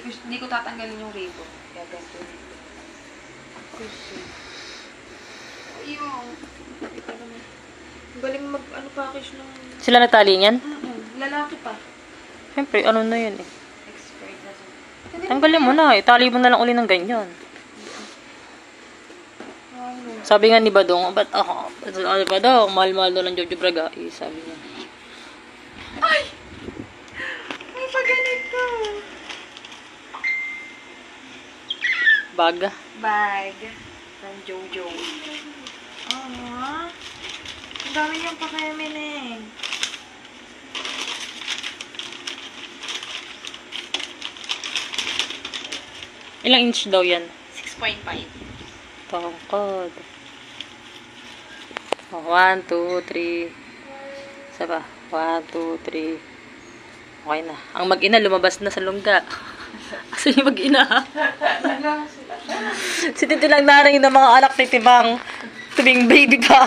Hindi ko tatanggalin yung ribbon. Kaya ganito dito. Kasi. Ayun. Galing package ng... Sila nagtali niyan? Lalaki pa. Siyempre, ano na yun eh. Expert na siya. Tanggalin mo na, itali mo na lang uli ng ganyan. Sabi nga ni Badong, ba't ako? Ano ba daw? Mahal-mahal daw ng Jojo Braga. Sabi niya. Ay! May paganito. Bag. Bag. Ng Jojo. Ang dami niyang pakiamin eh. Ilang inch daw yan? 6.5. Tangkad. 1, 2, 3. Isa pa. 1, 2, 3. Okay na. Ang mag-ina lumabas na sa lungga. Asa yung mag-ina? Si Tito lang naring ng mga anak ni Tibang. Tubing baby pa.